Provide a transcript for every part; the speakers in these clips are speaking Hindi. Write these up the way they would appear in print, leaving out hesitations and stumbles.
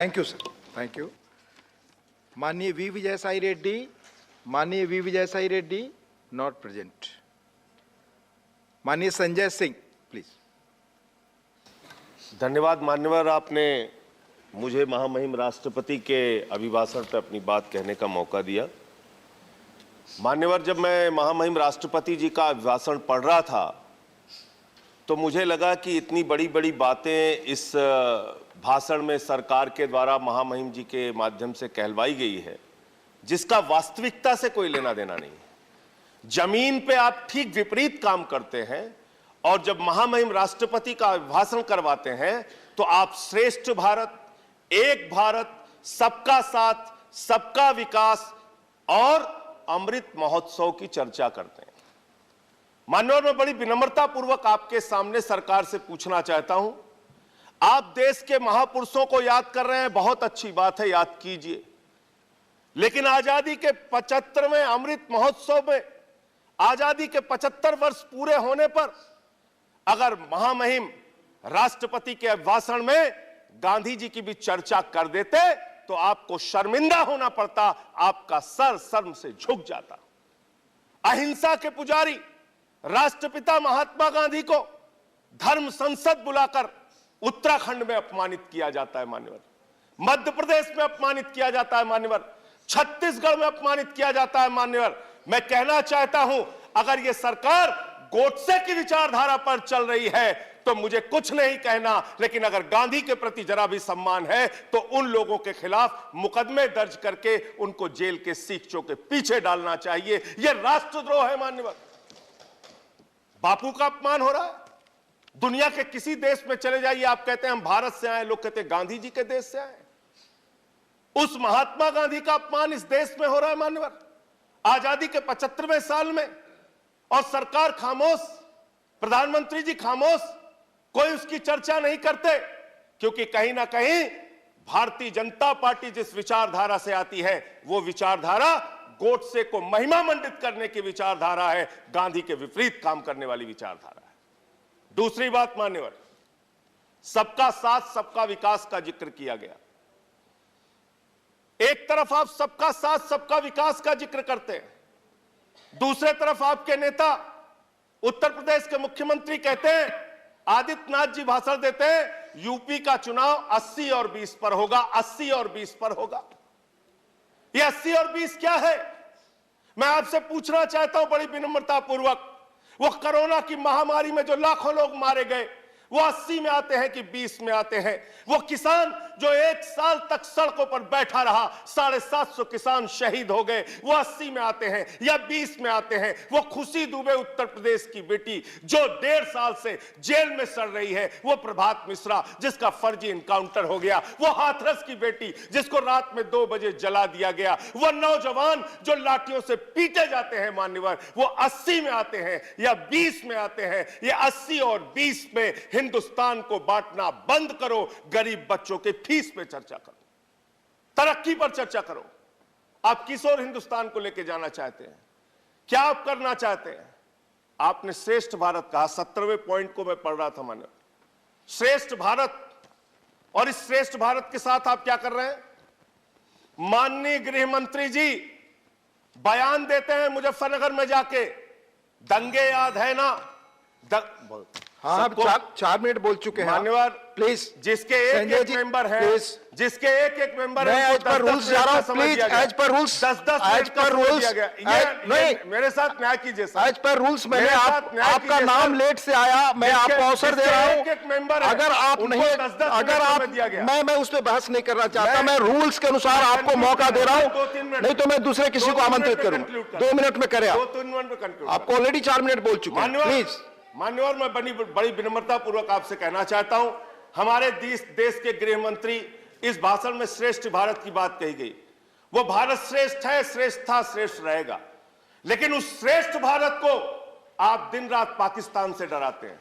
Thank you sir, thank you. माननीय वी विजयसाई रेड्डी, माननीय V Vijayasai Reddy not present. माननीय संजय सिंह प्लीज। धन्यवाद मान्यवर, आपने मुझे महामहिम राष्ट्रपति के अभिभाषण पर अपनी बात कहने का मौका दिया। मान्यवर, जब मैं महामहिम राष्ट्रपति जी का अभिभाषण पढ़ रहा था तो मुझे लगा कि इतनी बड़ी बड़ी बातें इस भाषण में सरकार के द्वारा महामहिम जी के माध्यम से कहलवाई गई है जिसका वास्तविकता से कोई लेना देना नहीं है। जमीन पे आप ठीक विपरीत काम करते हैं और जब महामहिम राष्ट्रपति का अभिभाषण करवाते हैं तो आप श्रेष्ठ भारत, एक भारत, सबका साथ, सबका विकास और अमृत महोत्सव की चर्चा करते हैं। माननीय, मैं बड़ी विनम्रता पूर्वक आपके सामने सरकार से पूछना चाहता हूं, आप देश के महापुरुषों को याद कर रहे हैं, बहुत अच्छी बात है, याद कीजिए, लेकिन आजादी के 75वें अमृत महोत्सव में, आजादी के 75 वर्ष पूरे होने पर अगर महामहिम राष्ट्रपति के अभिभाषण में गांधी जी की भी चर्चा कर देते तो आपको शर्मिंदा होना पड़ता, आपका सर शर्म से झुक जाता। अहिंसा के पुजारी राष्ट्रपिता महात्मा गांधी को धर्म संसद बुलाकर उत्तराखंड में अपमानित किया जाता है मान्यवर, मध्य प्रदेश में अपमानित किया जाता है मान्यवर, छत्तीसगढ़ में अपमानित किया जाता है मान्यवर। मैं कहना चाहता हूं, अगर यह सरकार गोडसे की विचारधारा पर चल रही है तो मुझे कुछ नहीं कहना, लेकिन अगर गांधी के प्रति जरा भी सम्मान है तो उन लोगों के खिलाफ मुकदमे दर्ज करके उनको जेल के सीखचों के पीछे डालना चाहिए। यह राष्ट्रद्रोह है मान्यवर। बापू का अपमान हो रहा है। दुनिया के किसी देश में चले जाइए, आप कहते हैं हम भारत से आए, लोग कहते हैं गांधी जी के देश से आए। उस महात्मा गांधी का अपमान इस देश में हो रहा है मान्यवर, आजादी के 75वें साल में, और सरकार खामोश, प्रधानमंत्री जी खामोश, कोई उसकी चर्चा नहीं करते, क्योंकि कहीं ना कहीं भारतीय जनता पार्टी जिस विचारधारा से आती है वो विचारधारा गोडसे को महिमा मंडित करने की विचारधारा है, गांधी के विपरीत काम करने वाली विचारधारा है। दूसरी बात मान्यवर, सबका साथ सबका विकास का जिक्र किया गया। एक तरफ आप सबका साथ सबका विकास का जिक्र करते हैं, दूसरे तरफ आपके नेता उत्तर प्रदेश के मुख्यमंत्री कहते हैं, आदित्यनाथ जी भाषण देते हैं, यूपी का चुनाव 80 और 20 पर होगा, 80 और 20 पर होगा। ये 80 और 20 क्या है? मैं आपसे पूछना चाहता हूं बड़ी विनम्रता पूर्वक, वो कोरोना की महामारी में जो लाखों लोग मारे गए वो 80 में आते हैं कि 20 में आते हैं? वो किसान जो 1 साल तक सड़कों पर बैठा रहा, 750 किसान शहीद हो गए, वो 80 में आते हैं या 20 में आते हैं? वो खुशी दुबे उत्तर प्रदेश की बेटी जो 1.5 साल से जेल में सड़ रही है, वो प्रभात मिश्रा जिसका फर्जी इनकाउंटर हो गया, वो हाथरस की बेटी जिसको रात में 2 बजे जला दिया गया, वो नौजवान जो लाठियों से पीटे जाते हैं मान्यवर, वो 80 में आते हैं या 20 में आते हैं? ये 80 और 20 में हिंदुस्तान को बांटना बंद करो, गरीब बच्चों के फीस पे चर्चा करो, तरक्की पर चर्चा करो। आप किस ओर हिंदुस्तान को लेकर जाना चाहते हैं? क्या आप करना चाहते हैं? आपने श्रेष्ठ भारत कहा, 17वें पॉइंट को मैं पढ़ रहा था मान्य, श्रेष्ठ भारत, और इस श्रेष्ठ भारत के साथ आप क्या कर रहे हैं? माननीय गृह मंत्री जी बयान देते हैं मुजफ्फरनगर में जाके, दंगे याद है ना? हाँ, आप 4 मिनट बोल चुके हैं मान्यवर, प्लीज। जिसके एक मेंबर है, जिसके एक मेंबर है, एज पर रूल्स जा रहा हूं, please as per rules, 10 as per rules, नहीं मेरे साथ न्याय कीजिए सर। एज पर रूल्स मैंने आपका नाम लेट से आया, मैं आपको अवसर दे रहा हूं। एक मेंबर अगर आप नहीं, अगर आप, मैं उस पर बहस नहीं करना चाहता, मैं रूल्स के अनुसार आपको मौका दे रहा हूं, नहीं तो मैं दूसरे किसी को आमंत्रित करूंगा। 2 मिनट में करें आपको ऑलरेडी 4 मिनट बोल चुके हैं, प्लीज। मान्यवर, मैं बड़ी विनम्रता पूर्वक आपसे कहना चाहता हूं, हमारे देश के गृह मंत्री, इस भाषण में श्रेष्ठ भारत की बात कही गई, वो भारत श्रेष्ठ है, श्रेष्ठ था, श्रेष्ठ रहेगा, लेकिन उस श्रेष्ठ भारत को आप दिन रात पाकिस्तान से डराते हैं।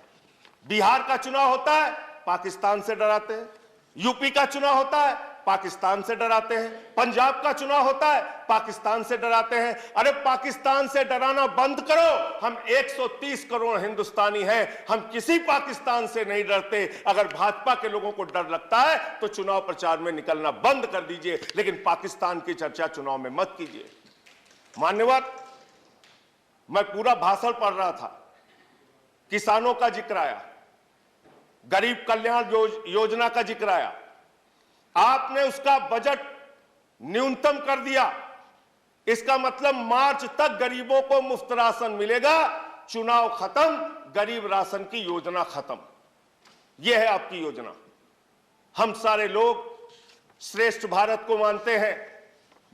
बिहार का चुनाव होता है, पाकिस्तान से डराते हैं, यूपी का चुनाव होता है, पाकिस्तान से डराते हैं। पंजाब का चुनाव होता है, पाकिस्तान से डराते हैं। अरे पाकिस्तान से डराना बंद करो। हम 130 करोड़ हिंदुस्तानी हैं, हम किसी पाकिस्तान से नहीं डरते। अगर भाजपा के लोगों को डर लगता है तो चुनाव प्रचार में निकलना बंद कर दीजिए, लेकिन पाकिस्तान की चर्चा चुनाव में मत कीजिए। मान्यवर, मैं पूरा भाषण पढ़ रहा था, किसानों का जिक्र आया, गरीब कल्याण योजना का जिक्र आया, आपने उसका बजट न्यूनतम कर दिया। इसका मतलब मार्च तक गरीबों को मुफ्त राशन मिलेगा। चुनाव खत्म, गरीब राशन की योजना खत्म। यह है आपकी योजना। हम सारे लोग श्रेष्ठ भारत को मानते हैं,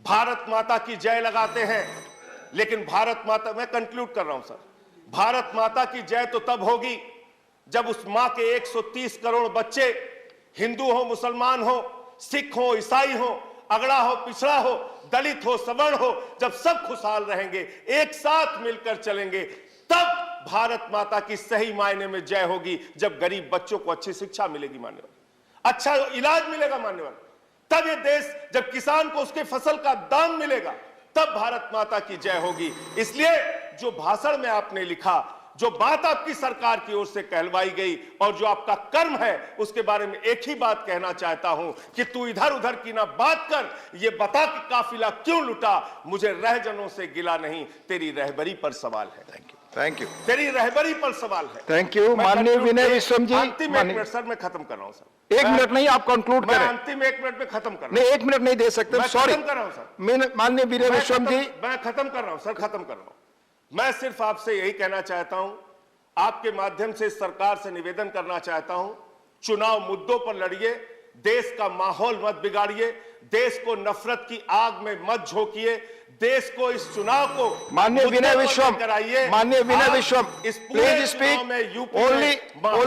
भारत माता की जय लगाते हैं, लेकिन भारत माता, मैं कंक्लूड कर रहा हूं सर, भारत माता की जय तो तब होगी जब उस मां के 130 करोड़ बच्चे, हिंदू हो, मुसलमान हो, सिख हो, ईसाई हो, अगड़ा हो, पिछड़ा हो, दलित हो, सवर्ण हो, जब सब खुशहाल रहेंगे, एक साथ मिलकर चलेंगे, तब भारत माता की सही मायने में जय होगी। जब गरीब बच्चों को अच्छी शिक्षा मिलेगी मान्यवर, अच्छा इलाज मिलेगा मान्यवर, तब ये देश, जब किसान को उसके फसल का दाम मिलेगा, तब भारत माता की जय होगी। इसलिए जो भाषण में आपने लिखा, जो बात आपकी सरकार की ओर से कहलवाई गई और जो आपका कर्म है, उसके बारे में एक ही बात कहना चाहता हूं कि तू इधर उधर की ना बात कर, ये बता कि काफिला क्यों लुटा। मुझे रहजनों से गिला नहीं, तेरी रहबरी पर सवाल है। Thank you. तेरी रहबरी पर सवाल है। थैंक यू माननीय विनय विश्वम जी। अंतिम 1 मिनट सर, मैं खत्म कर रहा हूं सर। 1 मिनट नहीं, आप कंक्लूड करें। अंतिम 1 मिनट में खत्म कर रहा हूं। नहीं, 1 मिनट नहीं दे सकते, सॉरी। खत्म कर रहा हूं सर। माननीय विनय विश्वम जी, मैं खत्म कर रहा हूं सर, खत्म कर रहा हूं। मैं सिर्फ आपसे यही कहना चाहता हूं, आपके माध्यम से सरकार से निवेदन करना चाहता हूं, चुनाव मुद्दों पर लड़िए, देश का माहौल मत बिगाड़िए, देश को नफरत की आग में मत झोंकिए, देश को इस चुनाव को माननीय विनय विश्वम कराइए। माननीय विनय विश्वम, इस पूरे प्लीज स्पीक चुनाव में यूपी ओनली